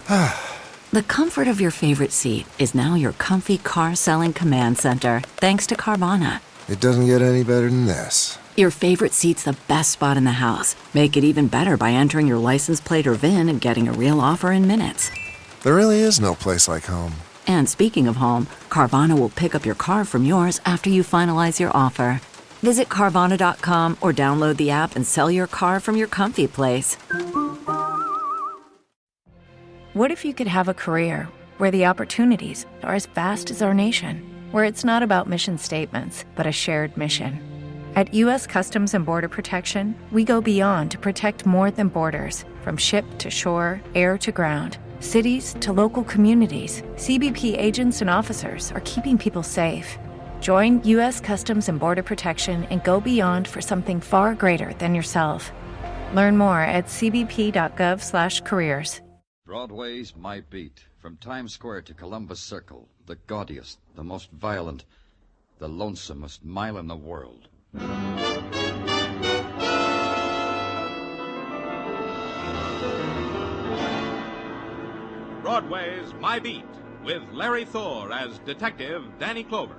The comfort of your favorite seat is now your comfy car-selling command center, thanks to Carvana. It doesn't get any better than this. Your favorite seat's the best spot in the house. Make it even better by entering your license plate or VIN and getting a real offer in minutes. There really is no place like home. And speaking of home, Carvana will pick up your car from yours after you finalize your offer. Visit Carvana.com or download the app and sell your car from your comfy place. What if you could have a career where the opportunities are as vast as our nation, where it's not about mission statements, but a shared mission? At U.S. Customs and Border Protection, we go beyond to protect more than borders. From ship to shore, air to ground, cities to local communities, CBP agents and officers are keeping people safe. Join U.S. Customs and Border Protection and go beyond for something far greater than yourself. Learn more at cbp.gov/careers. Broadway's My Beat. From Times Square to Columbus Circle. The gaudiest, the most violent, the lonesomest mile in the world. Broadway's My Beat, with Larry Thor as Detective Danny Clover.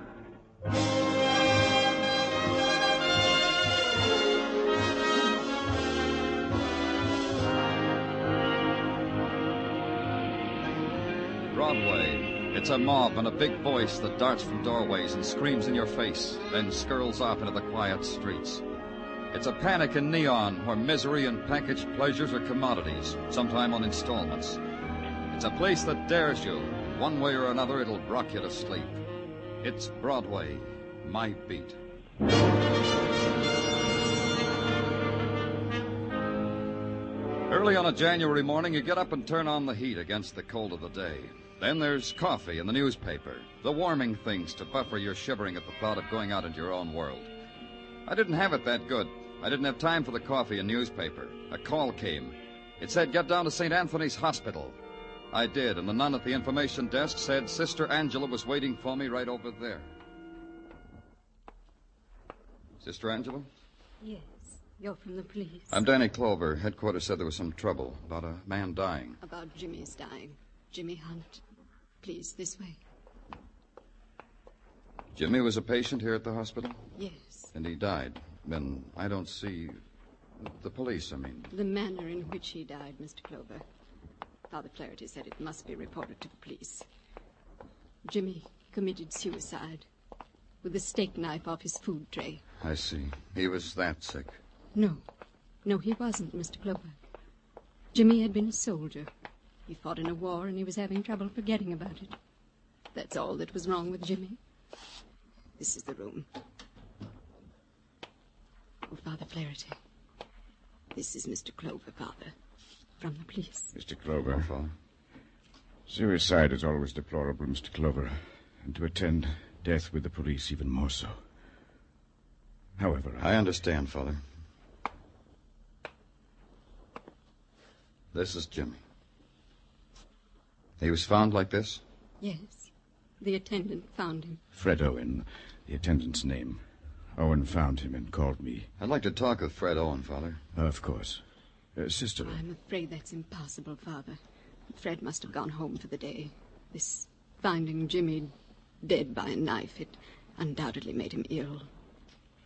Broadway. It's a mob and a big voice that darts from doorways and screams in your face, then skirls off into the quiet streets. It's a panic in neon where misery and packaged pleasures are commodities, sometime on installments. It's a place that dares you. One way or another, it'll rock you to sleep. It's Broadway, My Beat. Early on a January morning, you get up and turn on the heat against the cold of the day. Then there's coffee and the newspaper, the warming things to buffer your shivering at the thought of going out into your own world. I didn't have it that good. I didn't have time for the coffee and newspaper. A call came. It said, get down to St. Anthony's Hospital. I did, and the nun at the information desk said Sister Angela was waiting for me right over there. Sister Angela? Yes, you're from the police. I'm Danny Clover. Headquarters said there was some trouble about a man dying. About Jimmy's dying. Jimmy Hunt. Please, this way. Jimmy was a patient here at the hospital? Yes. And he died. Then I don't see... The police, I mean. The manner in which he died, Mr. Clover. Father Flaherty said it must be reported to the police. Jimmy committed suicide with a steak knife off his food tray. I see. He was that sick. No, he wasn't, Mr. Clover. Jimmy had been a soldier. He fought in a war and he was having trouble forgetting about it. That's all that was wrong with Jimmy. This is the room. Oh, Father Flaherty. This is Mr. Clover, Father, from the police. Mr. Clover. Oh, Father. Suicide is always deplorable, Mr. Clover, and to attend death with the police even more so. However, I understand, Father. This is Jimmy. He was found like this? Yes. The attendant found him. Fred Owen, the attendant's name. Owen found him and called me. I'd like to talk with Fred Owen, Father. Of course. Sister... I'm afraid that's impossible, Father. Fred must have gone home for the day. This finding Jimmy dead by a knife, it undoubtedly made him ill.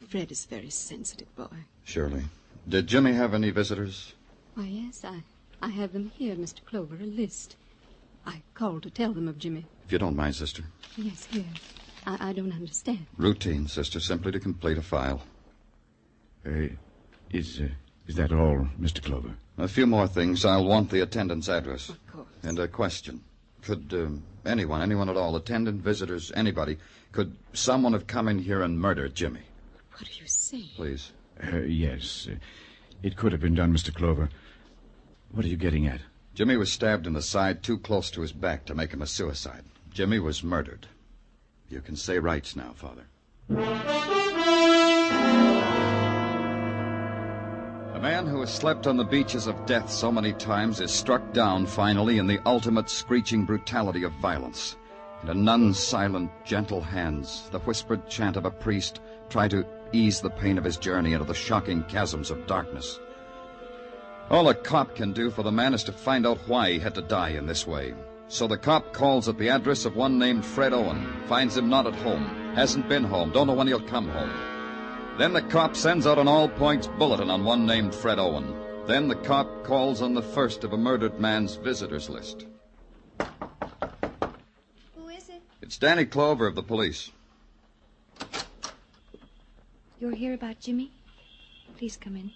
Fred is a very sensitive boy. Surely. Did Jimmy have any visitors? Why, yes, I have them here, Mr. Clover, a list. I called to tell them of Jimmy. If you don't mind, Sister. Yes, here. I don't understand. Routine, Sister, simply to complete a file. Is that all, Mr. Clover? A few more things. I'll want the attendant's address. Of course. And a question. Could anyone at all, attendant, visitors, anybody, could someone have come in here and murdered Jimmy? What do you say? Please. Yes. It could have been done, Mr. Clover. What are you getting at? Jimmy was stabbed in the side too close to his back to make him a suicide. Jimmy was murdered. You can say rights now, Father. A man who has slept on the beaches of death so many times is struck down finally in the ultimate screeching brutality of violence. And a nun's silent, gentle hands, the whispered chant of a priest, try to ease the pain of his journey into the shocking chasms of darkness. All a cop can do for the man is to find out why he had to die in this way. So the cop calls at the address of one named Fred Owen, finds him not at home, hasn't been home, don't know when he'll come home. Then the cop sends out an all-points bulletin on one named Fred Owen. Then the cop calls on the first of a murdered man's visitors list. Who is it? It's Danny Clover of the police. You're here about Jimmy? Please come in.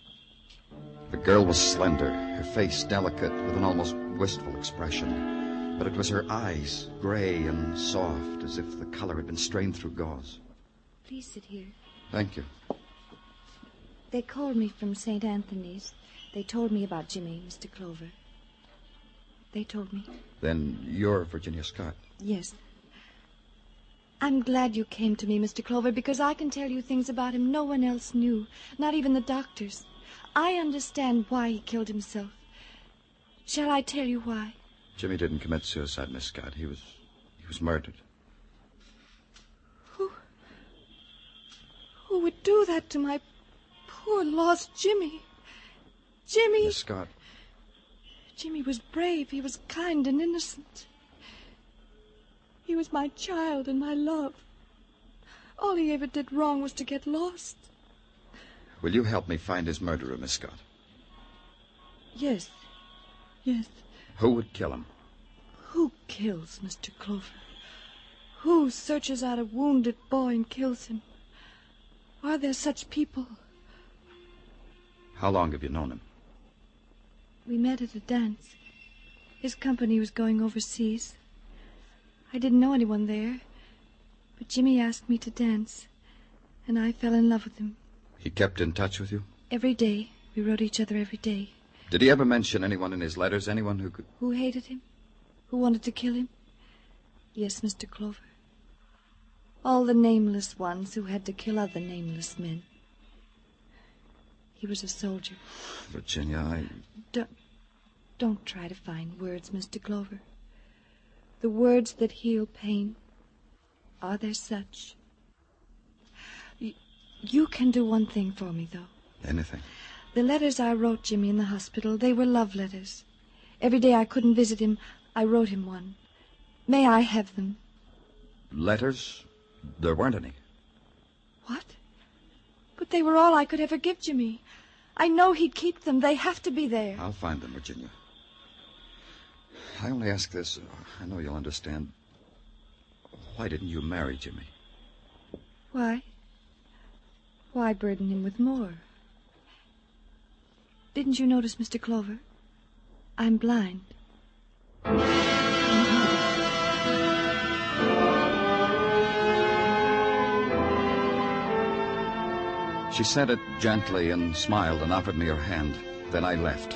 The girl was slender, her face delicate with an almost wistful expression. But it was her eyes, gray and soft, as if the color had been strained through gauze. Please sit here. Thank you. They called me from St. Anthony's. They told me about Jimmy, Mr. Clover. They told me. Then you're Virginia Scott. Yes. I'm glad you came to me, Mr. Clover, because I can tell you things about him no one else knew, not even the doctors. I understand why he killed himself. Shall I tell you why? Jimmy didn't commit suicide, Miss Scott. He was murdered. Who would do that to my poor lost Jimmy? Jimmy... Miss Scott. Jimmy was brave. He was kind and innocent. He was my child and my love. All he ever did wrong was to get lost. Will you help me find his murderer, Miss Scott? Yes. Yes. Who would kill him? Who kills Mr. Clover? Who searches out a wounded boy and kills him? Are there such people? How long have you known him? We met at a dance. His company was going overseas. I didn't know anyone there, but Jimmy asked me to dance, and I fell in love with him. He kept in touch with you? Every day. We wrote each other every day. Did he ever mention anyone in his letters, anyone who could... Who hated him? Who wanted to kill him? Yes, Mr. Clover. All the nameless ones who had to kill other nameless men. He was a soldier. Virginia, Don't try to find words, Mr. Clover. The words that heal pain. Are there such? You can do one thing for me, though. Anything? The letters I wrote Jimmy in the hospital, they were love letters. Every day I couldn't visit him, I wrote him one. May I have them? Letters? There weren't any. What? But they were all I could ever give Jimmy. I know he'd keep them. They have to be there. I'll find them, Virginia. I only ask this. I know you'll understand. Why didn't you marry Jimmy? Why? Why burden him with more? Didn't you notice, Mr. Clover? I'm blind. She said it gently and smiled and offered me her hand. Then I left.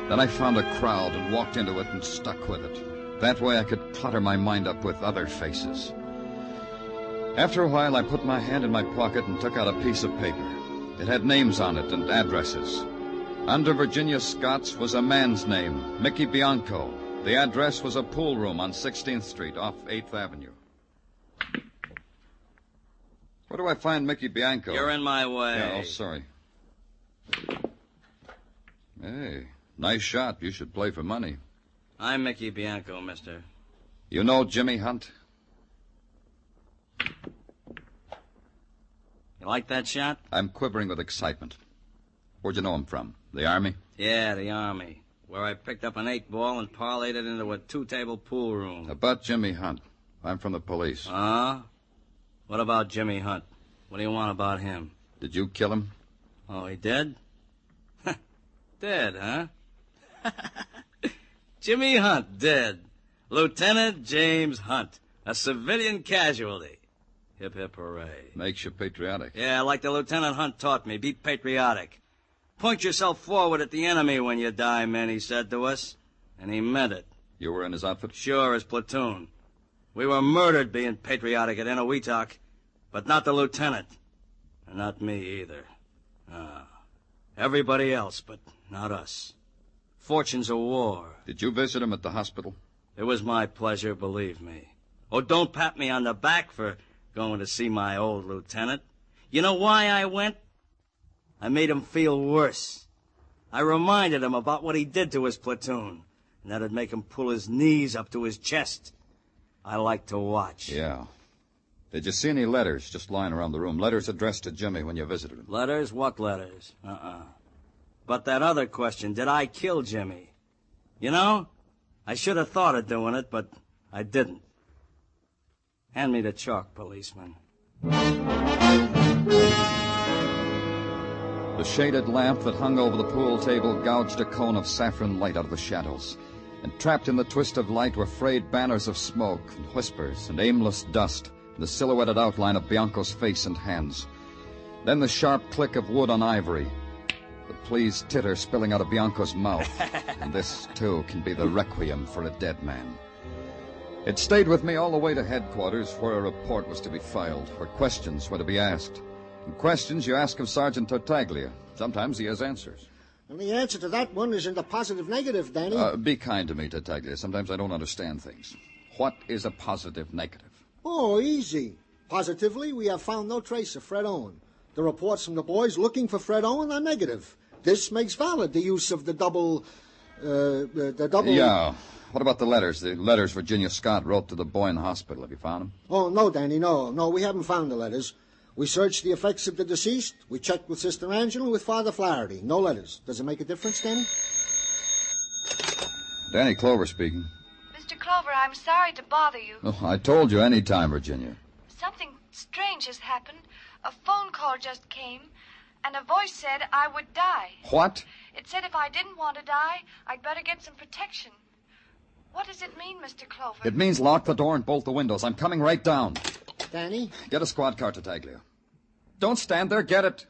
Then I found a crowd and walked into it and stuck with it. That way I could clutter my mind up with other faces. After a while, I put my hand in my pocket and took out a piece of paper. It had names on it and addresses. Under Virginia Scott's was a man's name, Mickey Bianco. The address was a pool room on 16th Street off 8th Avenue. Where do I find Mickey Bianco? You're in my way. Yeah, oh, sorry. Hey, nice shot. You should play for money. I'm Mickey Bianco, mister. You know Jimmy Hunt? You like that shot? I'm quivering with excitement. Where'd you know him from? The Army? Yeah, the Army. Where I picked up an 8-ball and parlayed it into a 2-table pool room. About Jimmy Hunt. I'm from the police. What about Jimmy Hunt? What do you want about him? Did you kill him? Oh, he did? Dead, huh? Jimmy Hunt, dead. Lieutenant James Hunt, a civilian casualty. Hip, hip, hooray. Makes you patriotic. Yeah, like the Lieutenant Hunt taught me. Be patriotic. Point yourself forward at the enemy when you die, men, he said to us. And he meant it. You were in his outfit? Sure, his platoon. We were murdered being patriotic at Enowetok, but not the lieutenant. And not me either. Everybody else, but not us. Fortunes of war. Did you visit him at the hospital? It was my pleasure, believe me. Oh, don't pat me on the back for going to see my old lieutenant. You know why I went? I made him feel worse. I reminded him about what he did to his platoon, and that'd make him pull his knees up to his chest. I like to watch. Yeah. Did you see any letters just lying around the room? Letters addressed to Jimmy when you visited him? Letters? What letters? But that other question, did I kill Jimmy? You know, I should have thought of doing it, but I didn't. Hand me the chalk, policeman. The shaded lamp that hung over the pool table gouged a cone of saffron light out of the shadows. And trapped in the twist of light were frayed banners of smoke and whispers and aimless dust, and the silhouetted outline of Bianco's face and hands. Then the sharp click of wood on ivory, the pleased titter spilling out of Bianco's mouth. And this, too, can be the requiem for a dead man. It stayed with me all the way to headquarters, where a report was to be filed, where questions were to be asked. And questions you ask of Sergeant Tartaglia. Sometimes he has answers. And the answer to that one is in the positive negative, Danny. Be kind to me, Tartaglia. Sometimes I don't understand things. What is a positive negative? Oh, easy. Positively, we have found no trace of Fred Owen. The reports from the boys looking for Fred Owen are negative. This makes valid the use of the double... Yeah. What about the letters? The letters Virginia Scott wrote to the boy in the hospital. Have you found them? Oh, no, Danny, no. No, we haven't found the letters. We searched the effects of the deceased. We checked with Sister Angela, with Father Flaherty. No letters. Does it make a difference, Danny? Danny Clover speaking. Mr. Clover, I'm sorry to bother you. Oh, I told you any time, Virginia. Something strange has happened. A phone call just came, and a voice said I would die. What? It said if I didn't want to die, I'd better get some protection. What does it mean, Mr. Clover? It means lock the door and bolt the windows. I'm coming right down. Danny? Get a squad car, Tartaglia. Don't stand there. Get it.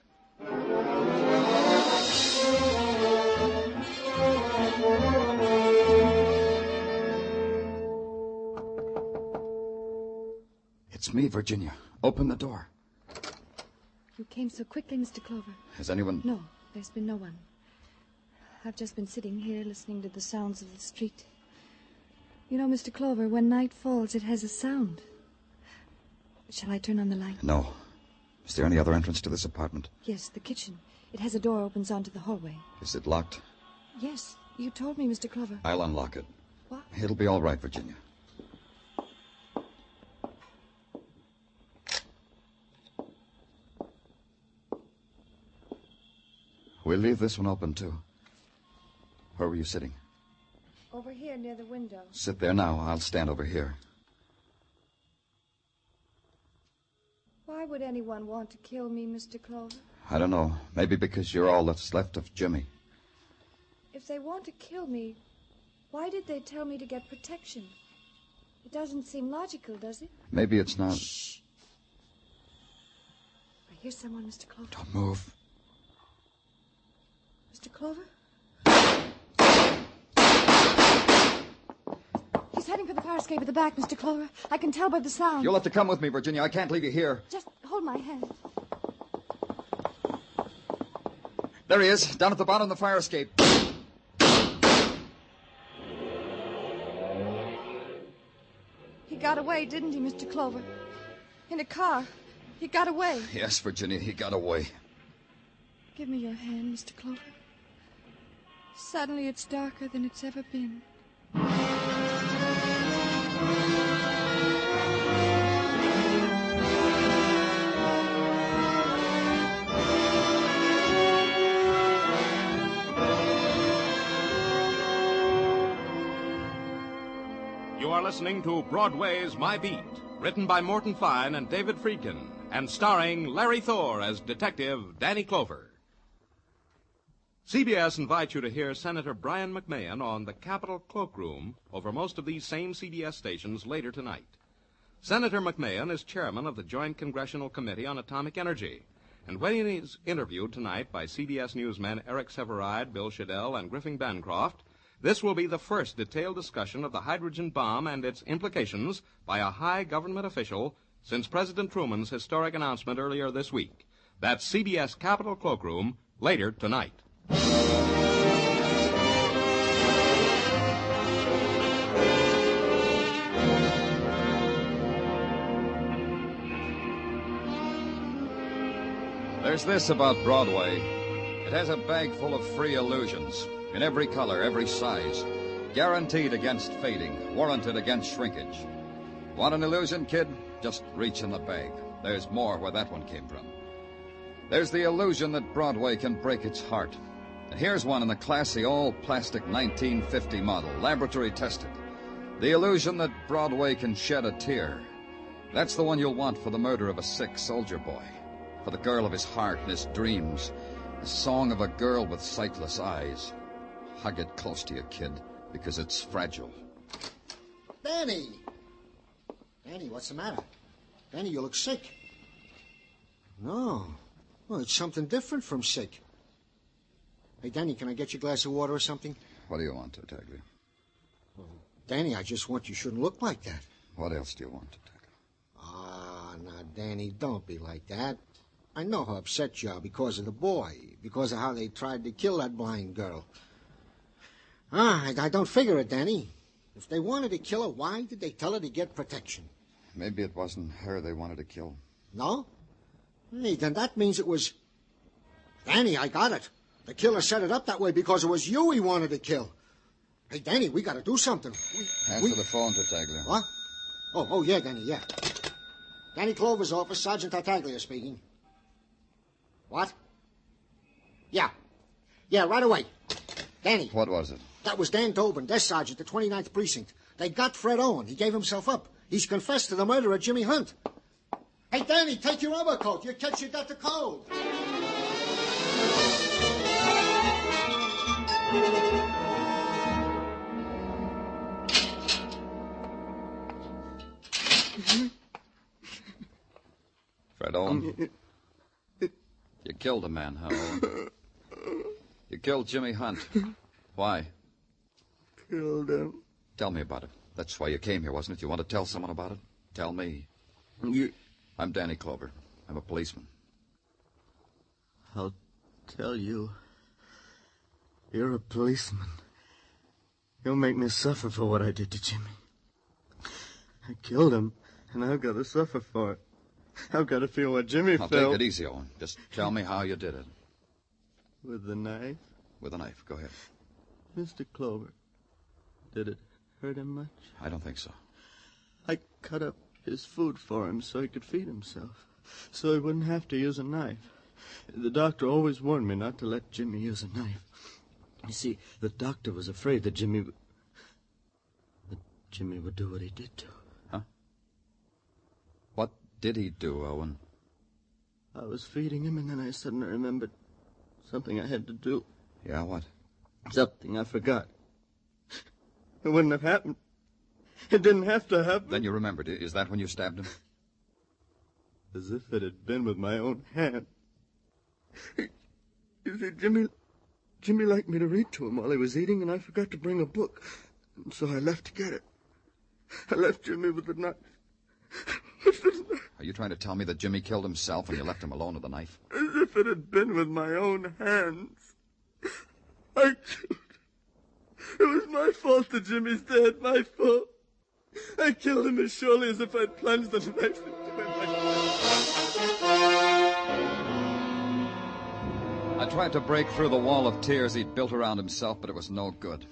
It's me, Virginia. Open the door. You came so quickly, Mr. Clover. Has anyone... No, there's been no one. I've just been sitting here listening to the sounds of the street. You know, Mr. Clover, when night falls, it has a sound. Shall I turn on the light? No. Is there any other entrance to this apartment? Yes, the kitchen. It has a door opens onto the hallway. Is it locked? Yes, you told me, Mr. Clover. I'll unlock it. What? It'll be all right, Virginia. We'll leave this one open, too. Where were you sitting? Over here near the window. Sit there now. I'll stand over here. Why would anyone want to kill me, Mr. Clover? I don't know. Maybe because you're all that's left of Jimmy. If they want to kill me, why did they tell me to get protection? It doesn't seem logical, does it? Maybe it's not. Shh. I hear someone, Mr. Clover. Don't move. Mr. Clover? He's heading for the fire escape at the back, Mr. Clover. I can tell by the sound. You'll have to come with me, Virginia. I can't leave you here. Just hold my hand. There he is, down at the bottom of the fire escape. He got away, didn't he, Mr. Clover? In a car. He got away. Yes, Virginia, he got away. Give me your hand, Mr. Clover. Suddenly it's darker than it's ever been. You are listening to Broadway Is My Beat, written by Morton Fine and David Friedkin, and starring Larry Thor as Detective Danny Clover. CBS invites you to hear Senator Brian McMahon on the Capitol Cloakroom over most of these same CBS stations later tonight. Senator McMahon is chairman of the Joint Congressional Committee on Atomic Energy, and when he is interviewed tonight by CBS newsmen Eric Severide, Bill Shadell, and Griffin Bancroft, this will be the first detailed discussion of the hydrogen bomb and its implications by a high government official since President Truman's historic announcement earlier this week. That's CBS Capitol Cloakroom later tonight. There's this about Broadway. It has a bag full of free illusions, in every color, every size. Guaranteed against fading, warranted against shrinkage. Want an illusion, kid? Just reach in the bag. There's more where that one came from. There's the illusion that Broadway can break its heart. And here's one in the classy all-plastic 1950 model, laboratory tested. The illusion that Broadway can shed a tear. That's the one you'll want for the murder of a sick soldier boy. For the girl of his heart and his dreams. The song of a girl with sightless eyes. Hug it close to you, kid, because it's fragile. Danny! Danny, what's the matter? Danny, you look sick. No. Well, it's something different from sick. Hey, Danny, can I get you a glass of water or something? What do you want, Tartaglia? Well, Danny, I just want you shouldn't look like that. What else do you want, Tartaglia? Ah, now, Danny, don't be like that. I know how upset you are because of the boy, because of how they tried to kill that blind girl. I don't figure it, Danny. If they wanted to kill her, why did they tell her to get protection? Maybe it wasn't her they wanted to kill. No? Hey, then that means it was... Danny, I got it. The killer set it up that way because it was you he wanted to kill. Hey, Danny, we got to do something. Answer the phone, Tartaglia. What? Oh, yeah, Danny, yeah. Danny Clover's office, Sergeant Tartaglia speaking. What? Yeah. Yeah, right away. Danny. What was it? That was Dan Dobin, desk sergeant, the 29th Precinct. They got Fred Owen. He gave himself up. He's confessed to the murder of Jimmy Hunt. Hey, Danny, take your overcoat. You catch you got the cold. Fred Owen. You killed a man, huh, Owen? You killed Jimmy Hunt. Why? Killed him. Tell me about it. That's why you came here, wasn't it? You want to tell someone about it? Tell me. I'm Danny Clover. I'm a policeman. I'll tell you. You're a policeman. You'll make me suffer for what I did to Jimmy. I killed him, and I've got to suffer for it. I've got to feel what Jimmy felt. Take it easy, Owen. Just tell me how you did it. With the knife? With a knife. Go ahead. Mr. Clover, did it hurt him much? I don't think so. I cut up his food for him so he could feed himself, so he wouldn't have to use a knife. The doctor always warned me not to let Jimmy use a knife. You see, the doctor was afraid that Jimmy would do what he did to. Huh? What did he do, Owen? I was feeding him, and then I suddenly remembered something I had to do. Yeah, what? Something I forgot. It wouldn't have happened. It didn't have to happen. Then you remembered. Is that when you stabbed him? As if it had been with my own hand. You see, Jimmy liked me to read to him while he was eating, and I forgot to bring a book. And so I left to get it. I left Jimmy with the knife. Are you trying to tell me that Jimmy killed himself and you left him alone with the knife? As if it had been with my own hands. I killed him. It was my fault that Jimmy's dead, my fault. I killed him as surely as if I'd plunged the knife into him. I tried to break through the wall of tears he'd built around himself, but it was no good.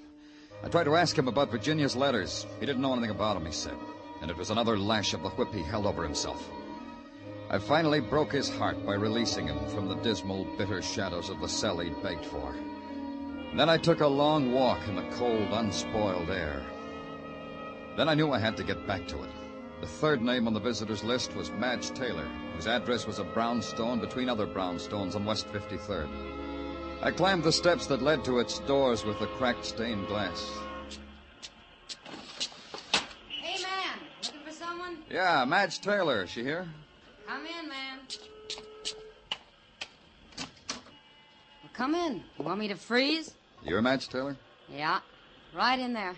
I tried to ask him about Virginia's letters. He didn't know anything about them, he said. And it was another lash of the whip he held over himself. I finally broke his heart by releasing him from the dismal, bitter shadows of the cell he'd begged for. And then I took a long walk in the cold, unspoiled air. Then I knew I had to get back to it. The third name on the visitors' list was Madge Taylor, whose address was a brownstone between other brownstones on West 53rd. I climbed the steps that led to its doors with the cracked stained glass. Hey, man, looking for someone? Yeah, Madge Taylor. Is she here? Come in, man. Well, come in. You want me to freeze? You're Madge Taylor? Yeah, right in there.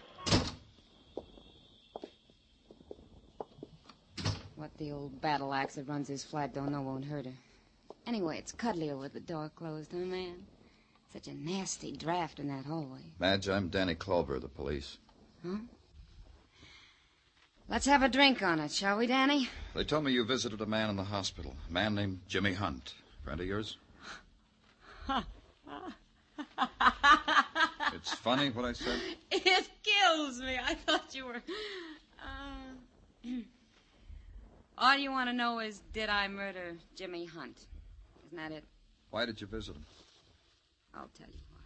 What the old battle axe that runs his flat don't know won't hurt her. Anyway, it's cuddlier with the door closed, huh, man? Such a nasty draft in that hallway. Madge, I'm Danny Clover, the police. Huh? Let's have a drink on it, shall we, Danny? They told me you visited a man in the hospital. A man named Jimmy Hunt. Friend of yours? Huh. It's funny what I said? It kills me. I thought you were... All you want to know is, did I murder Jimmy Hunt? Isn't that it? Why did you visit him? I'll tell you why.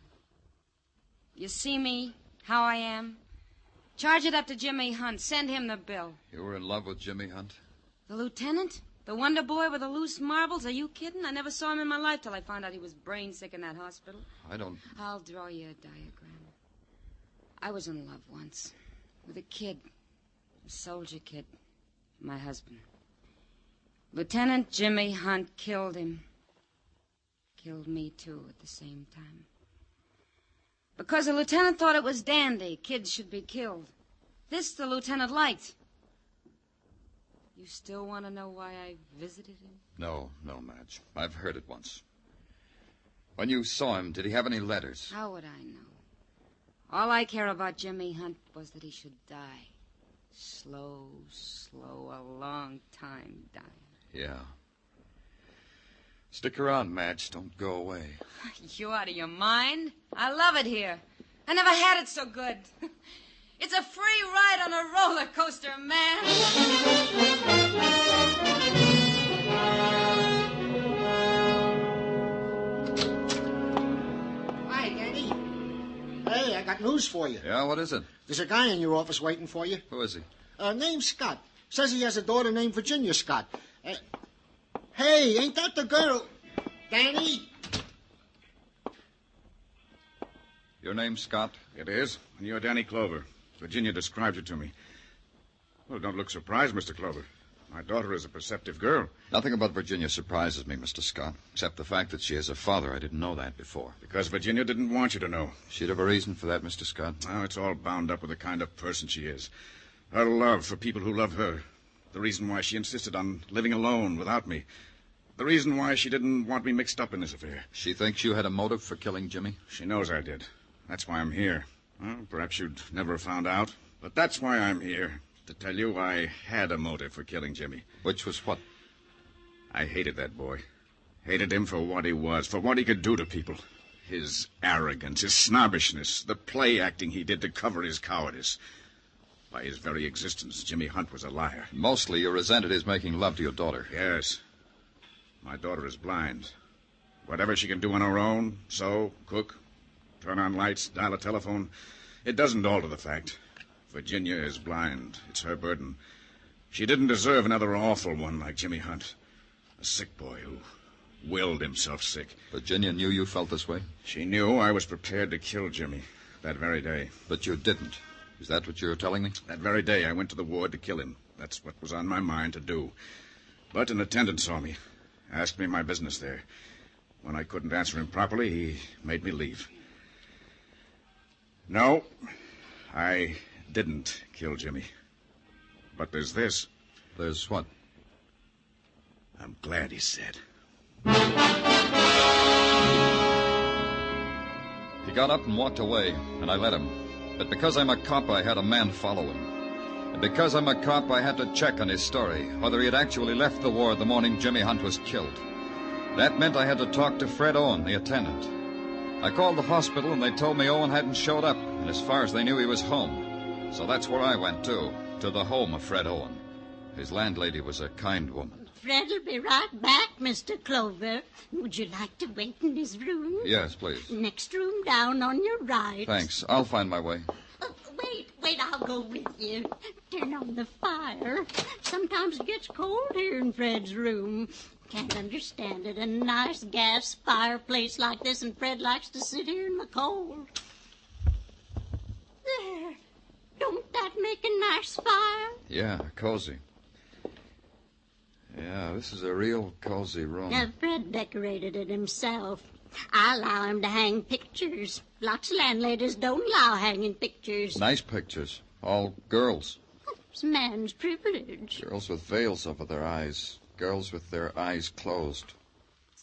You see me, how I am? Charge it up to Jimmy Hunt. Send him the bill. You were in love with Jimmy Hunt? The lieutenant? The wonder boy with the loose marbles? Are you kidding? I never saw him in my life till I found out he was brain sick in that hospital. I'll draw you a diagram. I was in love once. With a kid. A soldier kid. My husband. Lieutenant Jimmy Hunt killed him. Killed me, too, at the same time. Because the lieutenant thought it was dandy. Kids should be killed. This the lieutenant liked. You still want to know why I visited him? No, Madge. I've heard it once. When you saw him, did he have any letters? How would I know? All I care about Jimmy Hunt was that he should die. Slow, a long time dying. Yeah. Stick around, Madge. Don't go away. You out of your mind? I love it here. I never had it so good. It's a free ride on a roller coaster, man. Hi, Danny. Hey, I got news for you. Yeah, what is it? There's a guy in your office waiting for you. Who is he? Name's Scott. Says he has a daughter named Virginia Scott. Hey, ain't that the girl? Danny? Your name's Scott? It is. And you're Danny Clover. Virginia described you to me. Well, don't look surprised, Mr. Clover. My daughter is a perceptive girl. Nothing about Virginia surprises me, Mr. Scott, except the fact that she has a father. I didn't know that before. Because Virginia didn't want you to know. She'd have a reason for that, Mr. Scott. Oh, it's all bound up with the kind of person she is. Her love for people who love her. The reason why she insisted on living alone without me. The reason why she didn't want me mixed up in this affair. She thinks you had a motive for killing Jimmy? She knows I did. That's why I'm here. Well, perhaps you'd never have found out. But that's why I'm here. To tell you I had a motive for killing Jimmy. Which was what? I hated that boy. Hated him for what he was, for what he could do to people. His arrogance, his snobbishness, the play acting he did to cover his cowardice. By his very existence, Jimmy Hunt was a liar. Mostly you resented his making love to your daughter. Yes. My daughter is blind. Whatever she can do on her own, sew, cook, turn on lights, dial a telephone, it doesn't alter the fact. Virginia is blind. It's her burden. She didn't deserve another awful one like Jimmy Hunt. A sick boy who willed himself sick. Virginia knew you felt this way? She knew I was prepared to kill Jimmy that very day. But you didn't. Is that what you're telling me? That very day I went to the ward to kill him. That's what was on my mind to do. But an attendant saw me, asked me my business there. When I couldn't answer him properly, he made me leave. No, I didn't kill Jimmy. But there's this. There's what? I'm glad he's dead. He got up and walked away, and I let him. But because I'm a cop, I had a man follow him. And because I'm a cop, I had to check on his story, whether he had actually left the ward the morning Jimmy Hunt was killed. That meant I had to talk to Fred Owen, the attendant. I called the hospital, and they told me Owen hadn't showed up, and as far as they knew, he was home. So that's where I went, too, to the home of Fred Owen. His landlady was a kind woman. Fred'll be right back, Mr. Clover. Would you like to wait in his room? Yes, please. Next room down on your right. Thanks. I'll find my way. Wait, I'll go with you. Turn on the fire. Sometimes it gets cold here in Fred's room. Can't understand it. A nice gas fireplace like this, and Fred likes to sit here in the cold. There. Don't that make a nice fire? Yeah, cozy. Yeah, this is a real cozy room. Fred decorated it himself. I allow him to hang pictures. Lots of landladies don't allow hanging pictures. Nice pictures. All girls. It's man's privilege. Girls with veils over their eyes. Girls with their eyes closed.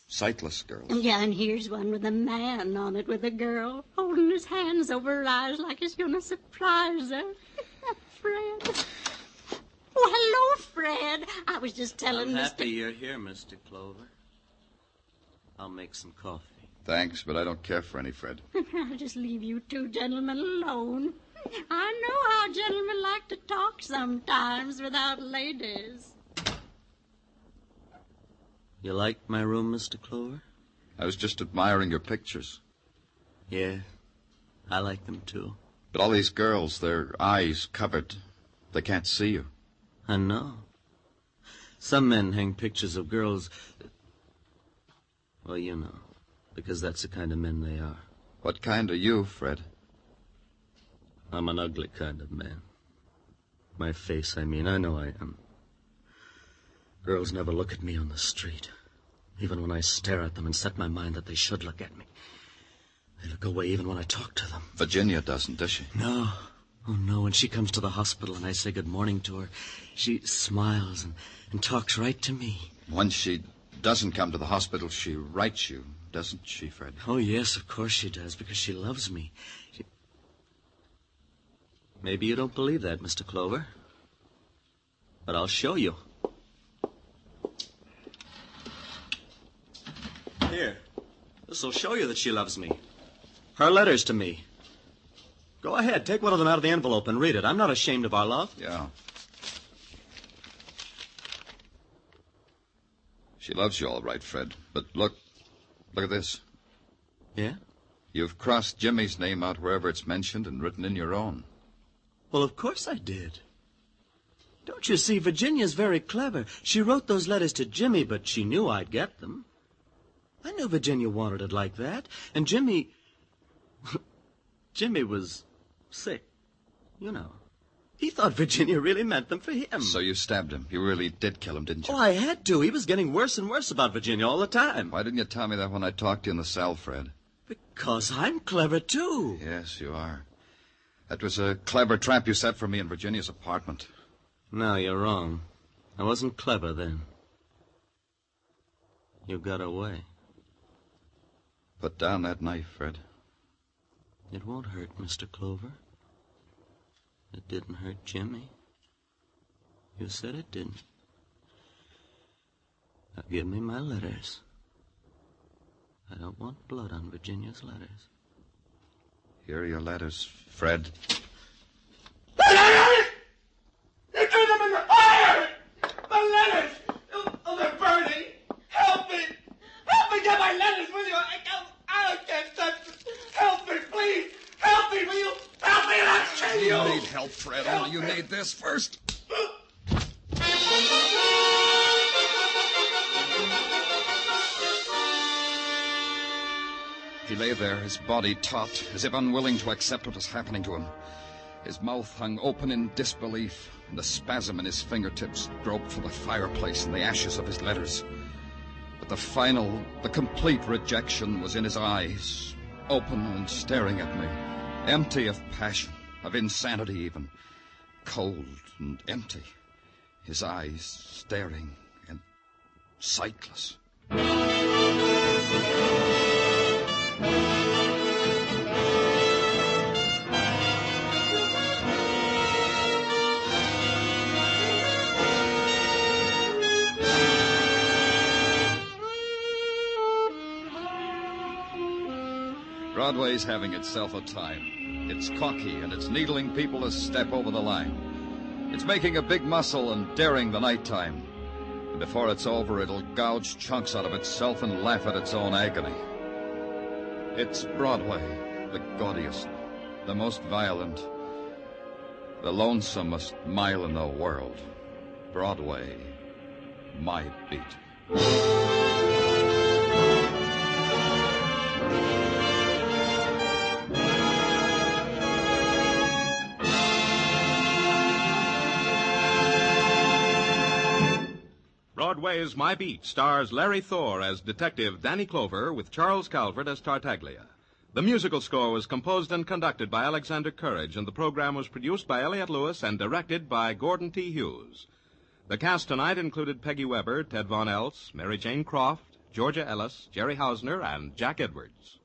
Sightless girls. Yeah, and here's one with a man on it with a girl holding his hands over her eyes like he's going to surprise her. Fred. Oh, hello, Fred. I was just telling I'm Mr. happy you're here, Mr. Clover. I'll make some coffee. Thanks, but I don't care for any, Fred. I'll just leave you two gentlemen alone. I know how gentlemen like to talk sometimes without ladies. You like my room, Mr. Clover? I was just admiring your pictures. Yeah, I like them too. But all these girls, their eyes covered. They can't see you. I know. Some men hang pictures of girls... Well, you know, because that's the kind of men they are. What kind are you, Fred? I'm an ugly kind of man. My face, I mean. I know I am. Girls never look at me on the street. Even when I stare at them and set my mind that they should look at me. They look away even when I talk to them. Virginia doesn't, does she? No. Oh, no. When she comes to the hospital and I say good morning to her, she smiles and talks right to me. When she doesn't come to the hospital, she writes you, doesn't she, Fred? Oh, yes, of course she does, because she loves me. Maybe you don't believe that, Mr. Clover. But I'll show you. Here. This'll show you that she loves me. Her letters to me. Go ahead, take one of them out of the envelope and read it. I'm not ashamed of our love. Yeah. She loves you all right, Fred. But look at this. Yeah? You've crossed Jimmy's name out wherever it's mentioned and written in your own. Well, of course I did. Don't you see, Virginia's very clever. She wrote those letters to Jimmy, but she knew I'd get them. I knew Virginia wanted it like that. And Jimmy... Jimmy was sick, you know. He thought Virginia really meant them for him. So you stabbed him. You really did kill him, didn't you? Oh, I had to. He was getting worse and worse about Virginia all the time. Why didn't you tell me that when I talked to you in the cell, Fred? Because I'm clever, too. Yes, you are. That was a clever trap you set for me in Virginia's apartment. No, you're wrong. I wasn't clever then. You got away. Put down that knife, Fred. It won't hurt, Mr. Clover. It didn't hurt Jimmy. You said it didn't. Now give me my letters. I don't want blood on Virginia's letters. Here are your letters, Fred. The letters! You threw them in the fire! The letters! Oh, they're burning! Help me! Help me get my letters, will you? I can't touch them. Help me, please! Help me, will you? Help me, and I'll kill you! You need help, Fred. Only you need this first. He lay there, his body taut, as if unwilling to accept what was happening to him. His mouth hung open in disbelief, and the spasm in his fingertips groped for the fireplace and the ashes of his letters. But the complete rejection was in his eyes, open and staring at me, empty of passion, of insanity even, cold and empty, his eyes staring and sightless. Broadway's having itself a time. It's cocky, and it's needling people to step over the line. It's making a big muscle and daring the nighttime. And before it's over, it'll gouge chunks out of itself and laugh at its own agony. It's Broadway, the gaudiest, the most violent, the lonesomest mile in the world. Broadway, my beat. Broadway Is My Beat stars Larry Thor as Detective Danny Clover with Charles Calvert as Tartaglia. The musical score was composed and conducted by Alexander Courage, and the program was produced by Elliott Lewis and directed by Gordon T. Hughes. The cast tonight included Peggy Weber, Ted Von Eltz, Mary Jane Croft, Georgia Ellis, Jerry Hausner, and Jack Edwards.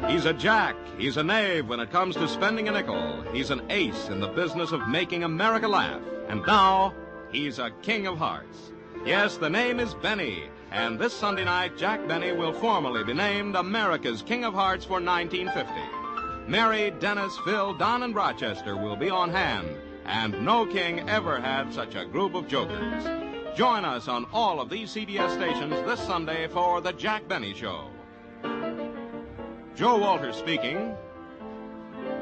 He's a jack. He's a knave when it comes to spending a nickel. He's an ace in the business of making America laugh. And now, he's a king of hearts. Yes, the name is Benny, And this Sunday night, Jack Benny will formally be named America's King of Hearts for 1950. Mary, Dennis, Phil, Don, and Rochester will be on hand, and no king ever had such a group of jokers. Join us on all of these CBS stations this Sunday for the Jack Benny Show. Joe Walters speaking.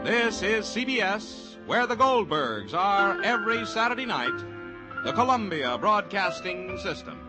This is CBS, where the Goldbergs are every Saturday night, the Columbia Broadcasting System.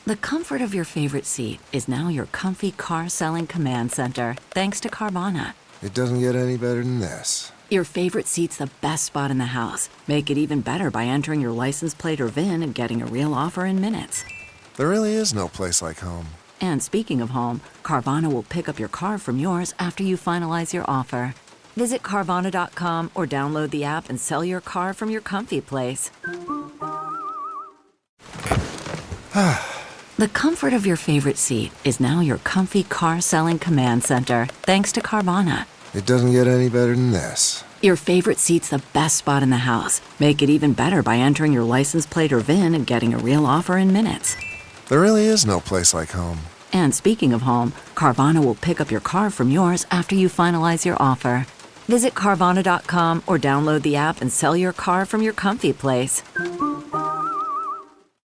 The comfort of your favorite seat is now your comfy car-selling command center, thanks to Carvana. It doesn't get any better than this. Your favorite seat's the best spot in the house. Make it even better by entering your license plate or VIN and getting a real offer in minutes. There really is no place like home. And speaking of home, Carvana will pick up your car from yours after you finalize your offer. Visit Carvana.com or download the app and sell your car from your comfy place. The comfort of your favorite seat is now your comfy car-selling command center, thanks to Carvana. It doesn't get any better than this. Your favorite seat's the best spot in the house. Make it even better by entering your license plate or VIN and getting a real offer in minutes. There really is no place like home. And speaking of home, Carvana will pick up your car from yours after you finalize your offer. Visit Carvana.com or download the app and sell your car from your comfy place.